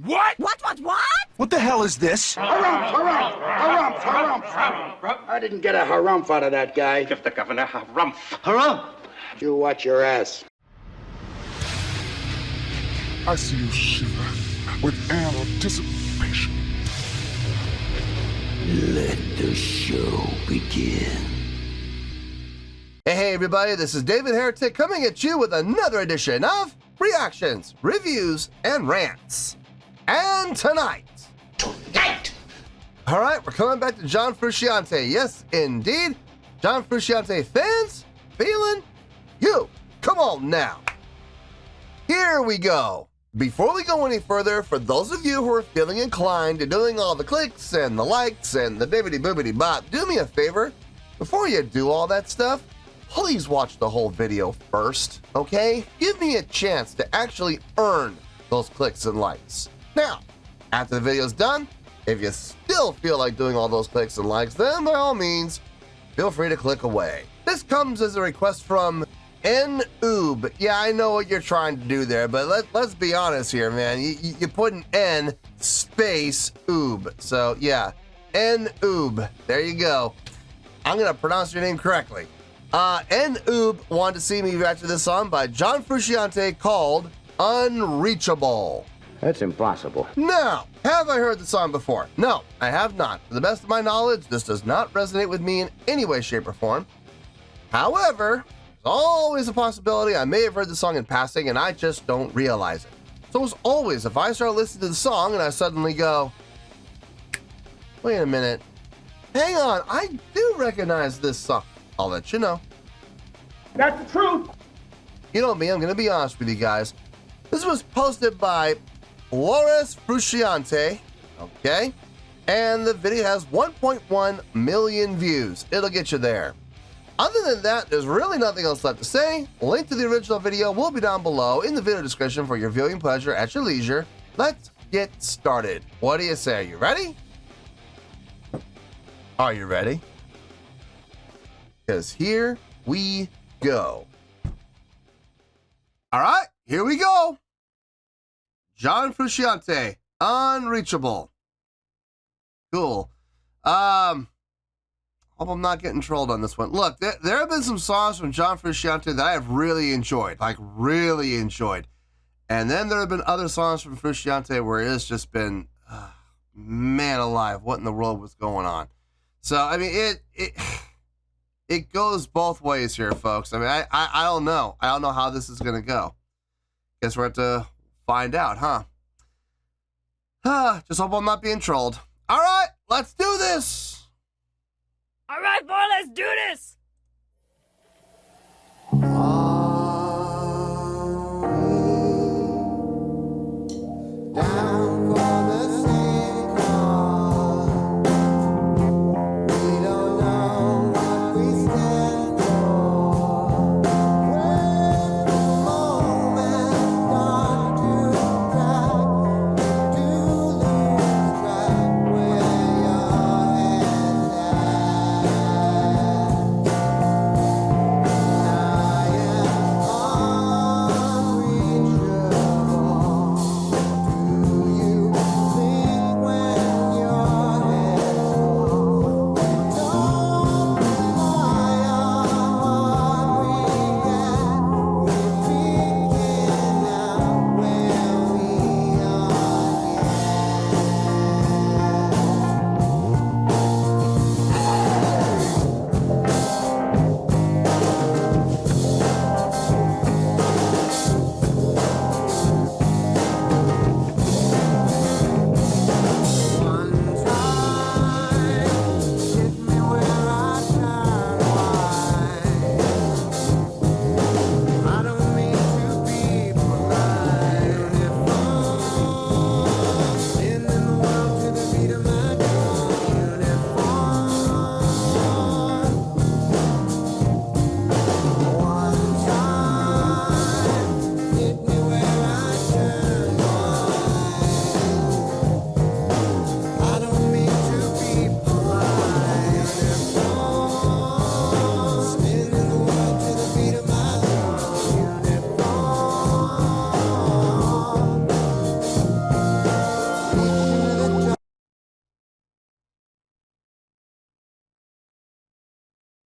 What? What? What the hell is this? Harumph. I didn't get a harumph out of that guy. Give the governor harumph. Harumph! You watch your ass. I see you shiver with anticipation. Let the show begin. Hey everybody, this is David Heretic coming at you with another edition of Reactions, Reviews, and Rants. And tonight, alright, we're coming back to John Frusciante. Yes, indeed, John Frusciante Fans FEELIN YOU. Come on now. Here we go. Before we go any further, for those of you who are feeling inclined to doing all the clicks and the likes and the bibbity boobity bop, do me a favor. Before you do all that stuff, please watch the whole video first, okay? Give me a chance to actually earn those clicks and likes. Now, after the video's done, if you still feel like doing all those clicks and likes, then by all means, feel free to click away. This comes as a request from N-Oob. Yeah, I know what you're trying to do there, but let's be honest here, man. You put an N space Oob. So yeah, N-Oob. There you go. I'm gonna pronounce your name correctly. N-Oob wanted to see me react to this song by John Frusciante called Unreachable. That's impossible. Now, have I heard the song before? No, I have not. To the best of my knowledge, this does not resonate with me in any way, shape, or form. However, there's always a possibility I may have heard the song in passing and I just don't realize it. So as always, if I start listening to the song and I suddenly go, wait a minute, hang on, I do recognize this song, I'll let you know. That's the truth. You know me, I'm gonna be honest with you guys. This was posted by Frusciante, okay? And the video has 1.1 million views. It'll get you there. Other than that, there's really nothing else left to say. Link to the original video will be down below in the video description for your viewing pleasure at your leisure. Let's get started. What do you say? Are you ready? Are you ready? Because here we go. All right, here we go. John Frusciante, Unreachable. Cool. Hope I'm not getting trolled on this one. Look, there have been some songs from John Frusciante that I have really enjoyed, like really enjoyed. And then there have been other songs from Frusciante where it has just been, man alive, what in the world was going on? So, I mean, it goes both ways here, folks. I mean, I don't know. I don't know how this is going to go. Guess we're going to find out, huh? Just hope I'm not being trolled. All right, let's do this. All right, boy, let's do this.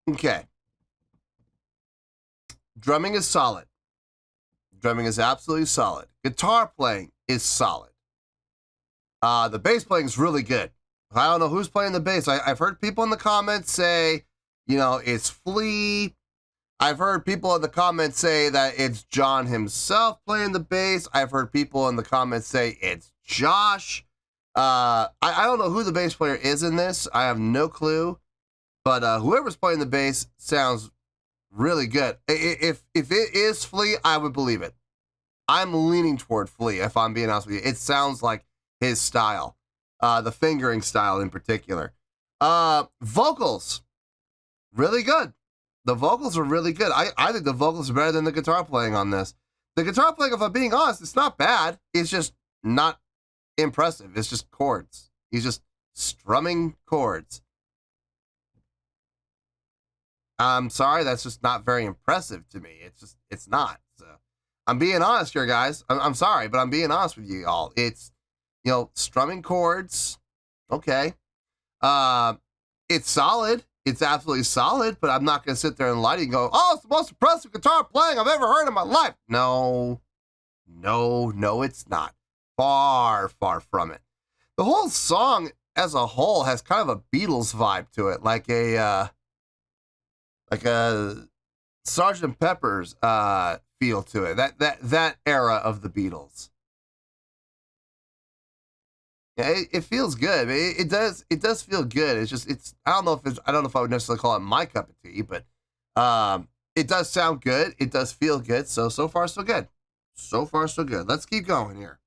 Okay. Drumming is solid. Drumming is absolutely solid. Guitar playing is solid. The bass playing is really good. I don't know who's playing the bass. I've heard people in the comments say, you know, it's Flea. I've heard people in the comments say that it's John himself playing the bass. I've heard people in the comments say it's Josh. I don't know who the bass player is in this. I have no clue. But whoever's playing the bass sounds really good. If it is Flea, I would believe it. I'm leaning toward Flea, if I'm being honest with you. It sounds like his style. The fingering style in particular. Vocals, really good. The vocals are really good. I think the vocals are better than the guitar playing on this. The guitar playing, if I'm being honest, it's not bad. It's just not impressive. It's just chords. He's just strumming chords. I'm sorry, that's just not very impressive to me. It's not. So I'm being honest here, guys. I'm sorry, but I'm being honest with you all. It's, you know, strumming chords. Okay. It's solid. It's absolutely solid, but I'm not going to sit there and lie to you and go, oh, it's the most impressive guitar playing I've ever heard in my life. No, it's not. Far, far from it. The whole song as a whole has kind of a Beatles vibe to it, like a Sgt. Pepper's feel to it. That era of the Beatles. Yeah, it feels good. It does feel good. It's just I don't know if I would necessarily call it my cup of tea, but it does sound good. It does feel good. So far so good. So far so good. Let's keep going here.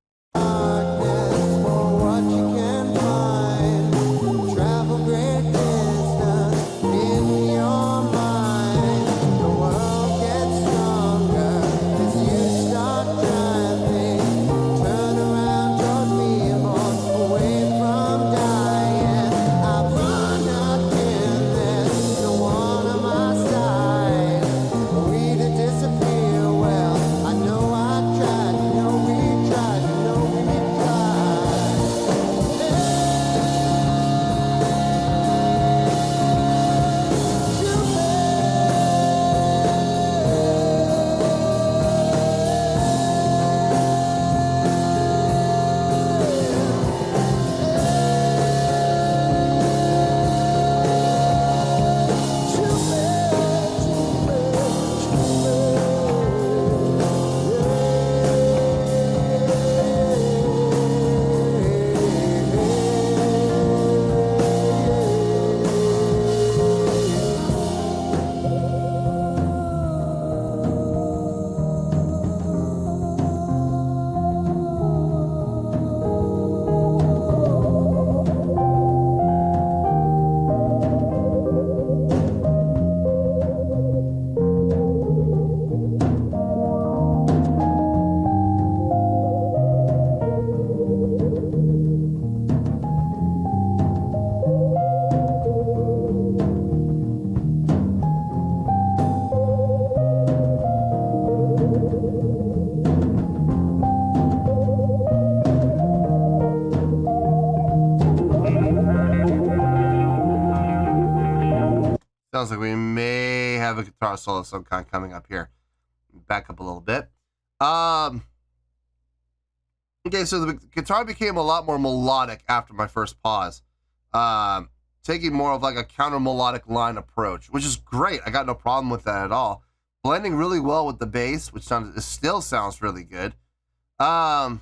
Sounds like we may have a guitar solo of some kind coming up here. Back up a little bit. Okay, so the guitar became a lot more melodic after my first pause. Taking more of like a counter melodic line approach, which is great. I got no problem with that at all. Blending really well with the bass, which still sounds really good. It's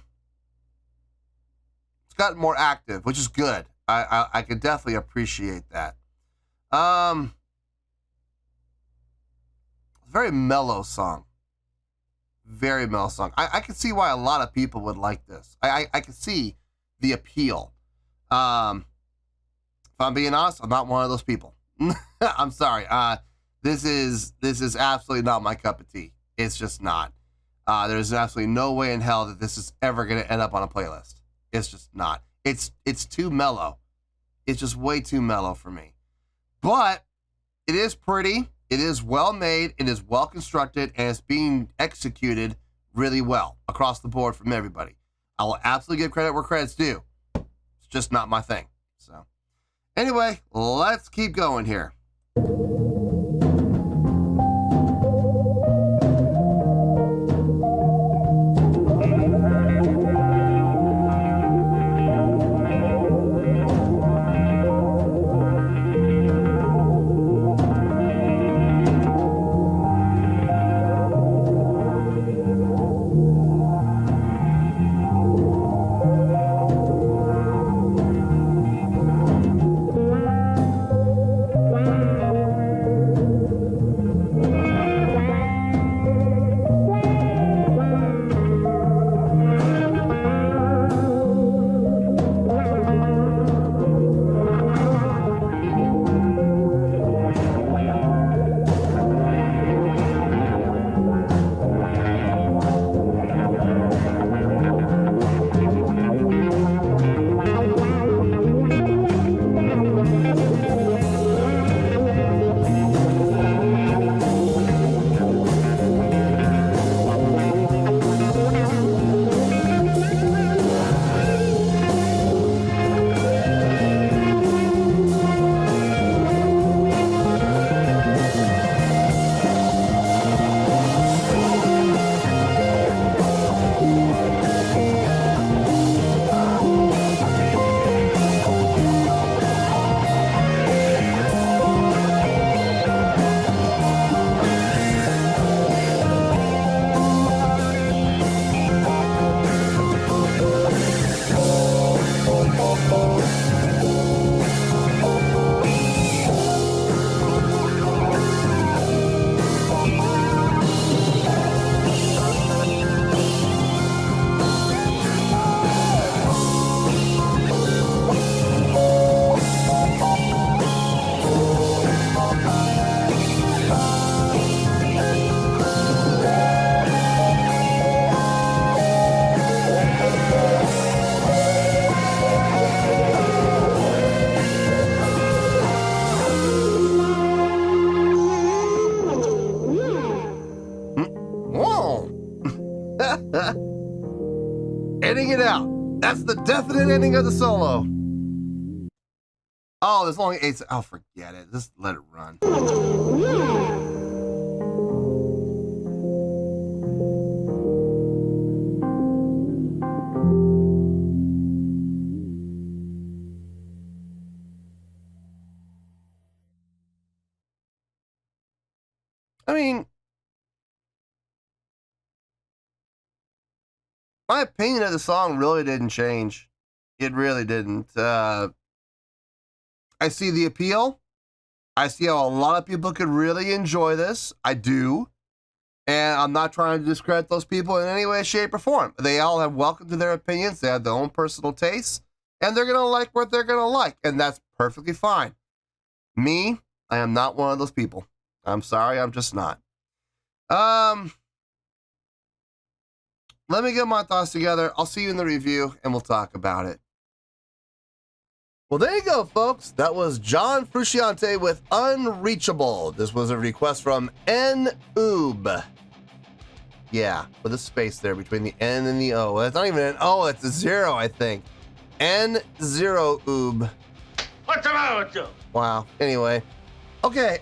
gotten more active, which is good. I could definitely appreciate that. Very mellow song. Very mellow song. I can see why a lot of people would like this. I can see the appeal. If I'm being honest, I'm not one of those people. I'm sorry. This is absolutely not my cup of tea. It's just not. There's absolutely no way in hell that this is ever going to end up on a playlist. It's just not. It's too mellow. It's just way too mellow for me. But it is pretty. It is well made. It is well constructed, and it's being executed really well across the board from everybody. I will absolutely give credit where credit's due. It's just not my thing. So, anyway, let's keep going here. That's the definite ending of the solo. Oh, there's only 8. Oh, forget it. Just let it run. I mean, my opinion of the song really didn't change. It really didn't. I see the appeal. I see how a lot of people could really enjoy this. I do. And I'm not trying to discredit those people in any way, shape, or form. They all have welcome to their opinions. They have their own personal tastes. And they're going to like what they're going to like. And that's perfectly fine. Me, I am not one of those people. I'm sorry, I'm just not. Let me get my thoughts together. I'll see you in the review, and we'll talk about it. Well, there you go, folks. That was John Frusciante with Unreachable. This was a request from N-Oob. Yeah, with a space there between the N and the O. That's not even an O, that's a 0, I think. N-0-Oob. What's the matter with you? Wow. Anyway. Okay,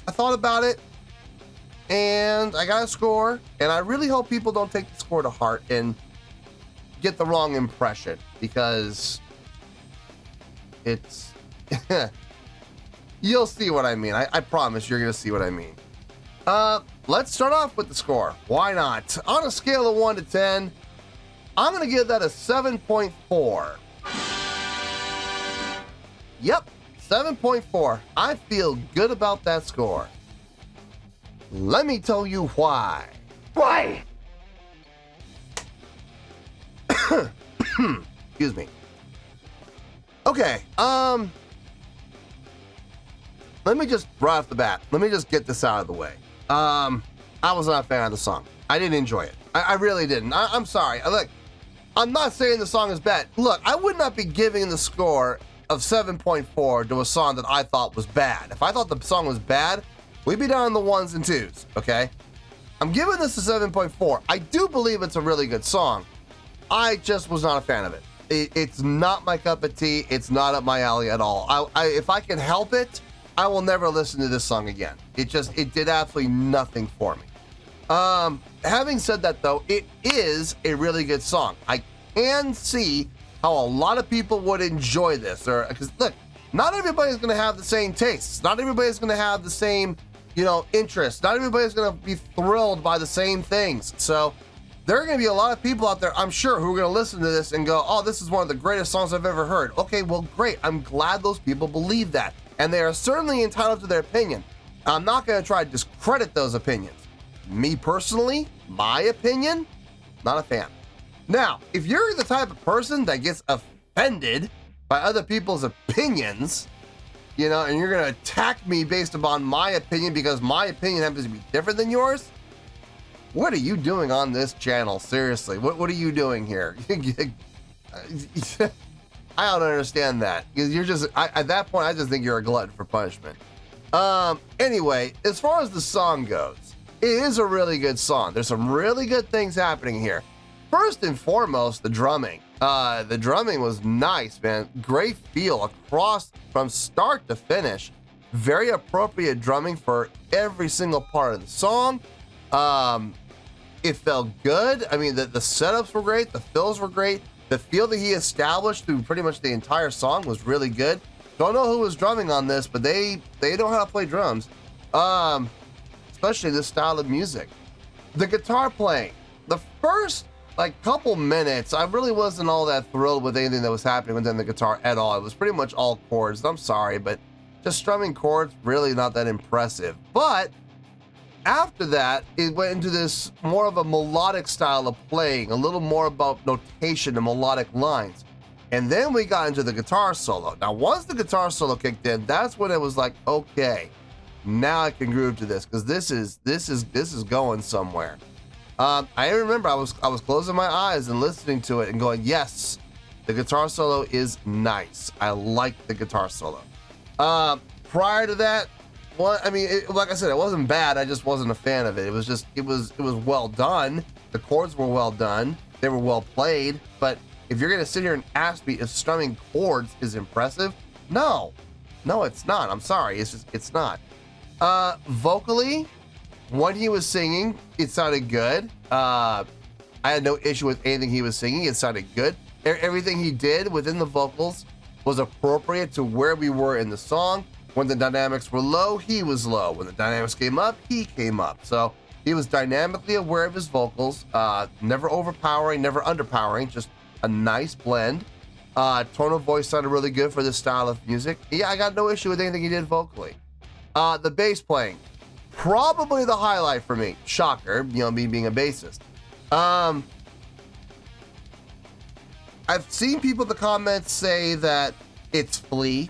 I thought about it, and I got a score, and I really hope people don't take the score to heart and get the wrong impression, because it's... You'll see what I mean. I promise you're going to see what I mean. Let's start off with the score. Why not? On a scale of 1 to 10, I'm going to give that a 7.4. Yep. 7.4. I feel good about that score. Let me tell you why. Why? Excuse me. Okay, let me just, right off the bat, let me just get this out of the way. I was not a fan of the song. I didn't enjoy it. I really didn't. I'm sorry. Look, I'm not saying the song is bad. Look, I would not be giving the score of 7.4 to a song that I thought was bad. If I thought the song was bad, we'd be down in the 1s and 2s, okay? I'm giving this a 7.4. I do believe it's a really good song. I just was not a fan of it. It's not my cup of tea. It's not up my alley at all. If I can help it, I will never listen to this song again. It did absolutely nothing for me. Having said that, though, it is a really good song. I can see how a lot of people would enjoy this, because look, not everybody's going to have the same tastes. Not everybody's going to have the same, interests. Not everybody's going to be thrilled by the same things. So there are going to be a lot of people out there, I'm sure, who are going to listen to this and go, oh, this is one of the greatest songs I've ever heard. Okay, well, great. I'm glad those people believe that. And they are certainly entitled to their opinion. I'm not going to try to discredit those opinions. Me personally, my opinion, not a fan. Now, if you're the type of person that gets offended by other people's opinions, and you're going to attack me based upon my opinion because my opinion happens to be different than yours, what are you doing on this channel? Seriously, what are you doing here? I don't understand that, because you're just, at that point, I just think you're a glutton for punishment. Anyway, as far as the song goes, it is a really good song. There's some really good things happening here. First and foremost, the drumming. The drumming was nice, man. Great feel across from start to finish. Very appropriate drumming for every single part of the song. It felt good. I mean, the setups were great. The fills were great. The feel that he established through pretty much the entire song was really good. Don't know who was drumming on this, but they know how to play drums. Especially this style of music. The guitar playing. The first couple minutes, I really wasn't all that thrilled with anything that was happening within the guitar at all. It was pretty much all chords. I'm sorry, but just strumming chords, really not that impressive. But after that, it went into this more of a melodic style of playing, a little more about notation and melodic lines. And then we got into the guitar solo. Now, once the guitar solo kicked in, that's when it was like, okay, now I can groove to this, because this is going somewhere. I remember I was closing my eyes and listening to it and going, yes, the guitar solo is nice. I like the guitar solo. Prior to that, like I said, it wasn't bad. I just wasn't a fan of it. It was well done. The chords were well done. they were well played, but if you're gonna sit here and ask me if strumming chords is impressive, no, it's not. I'm sorry, it's not. Vocally, when he was singing, it sounded good. I had no issue with anything he was singing. It sounded good. Everything he did within the vocals was appropriate to where we were in the song. When the dynamics were low, he was low. When the dynamics came up, he came up. So he was dynamically aware of his vocals, never overpowering, never underpowering, just a nice blend. Tone of voice sounded really good for this style of music. Yeah, I got no issue with anything he did vocally. The bass playing, probably the highlight for me. Shocker, me being a bassist. I've seen people in the comments say that it's Flea.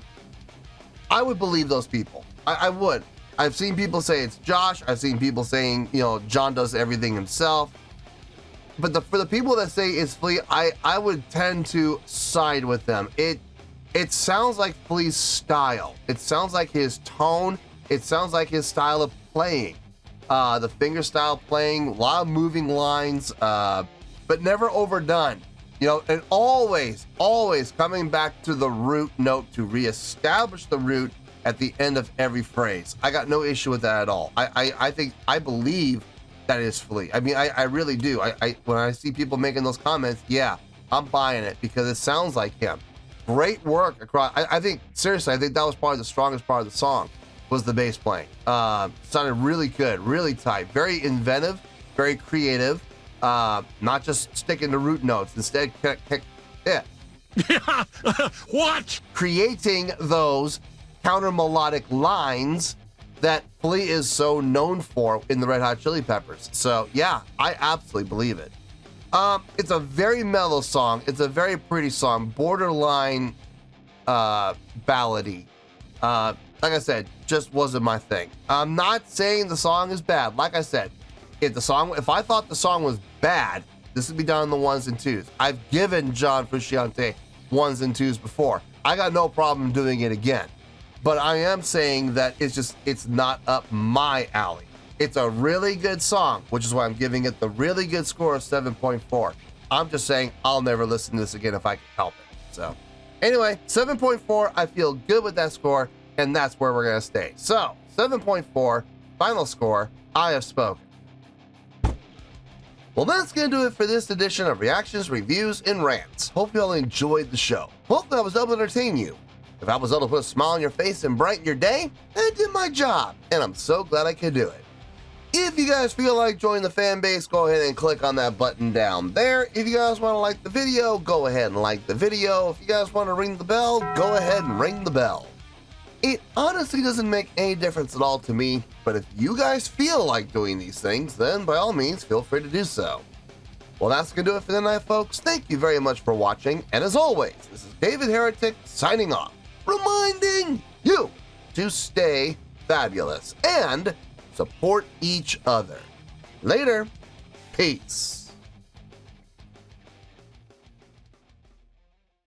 I would believe those people. I would. I've seen people say it's Josh. I've seen people saying, John does everything himself. But for the people that say it's Flea, I would tend to side with them. It sounds like Flea's style. It sounds like his tone. It sounds like his style of playing. The finger style playing, a lot of moving lines, but never overdone. And always coming back to the root note to reestablish the root at the end of every phrase. I got no issue with that at all. I believe that is Flea. I mean, I really do. When I see people making those comments, yeah, I'm buying it because it sounds like him. Great work across. I think that was probably the strongest part of the song was the bass playing. Sounded really good, really tight, very inventive, very creative. Not just sticking to root notes, instead What? creating those counter melodic lines that Flea is so known for in the Red Hot Chili Peppers. So yeah, I absolutely believe it. It's a very mellow song. It's a very pretty song, borderline ballady. Like I said, just wasn't my thing. I'm not saying the song is bad. Like I said, if I thought the song was bad, this would be down in the ones and twos. I've given John Frusciante ones and twos before. I got no problem doing it again. But I am saying that it's not up my alley. It's a really good song, which is why I'm giving it the really good score of 7.4. I'm just saying I'll never listen to this again if I can help it. So anyway, 7.4, I feel good with that score, and that's where we're going to stay. So 7.4, final score, I have spoken. Well, that's going to do it for this edition of Reactions, Reviews, and Rants. Hope you all enjoyed the show. Hopefully I was able to entertain you. If I was able to put a smile on your face and brighten your day, I did my job, and I'm so glad I could do it. If you guys feel like joining the fan base, go ahead and click on that button down there. If you guys want to like the video, go ahead and like the video. If you guys want to ring the bell, go ahead and ring the bell. It honestly doesn't make any difference at all to me, but if you guys feel like doing these things, then by all means, feel free to do so. Well, that's going to do it for tonight, folks. Thank you very much for watching, and as always, this is David Heretic signing off, reminding you to stay fabulous and support each other. Later. Peace.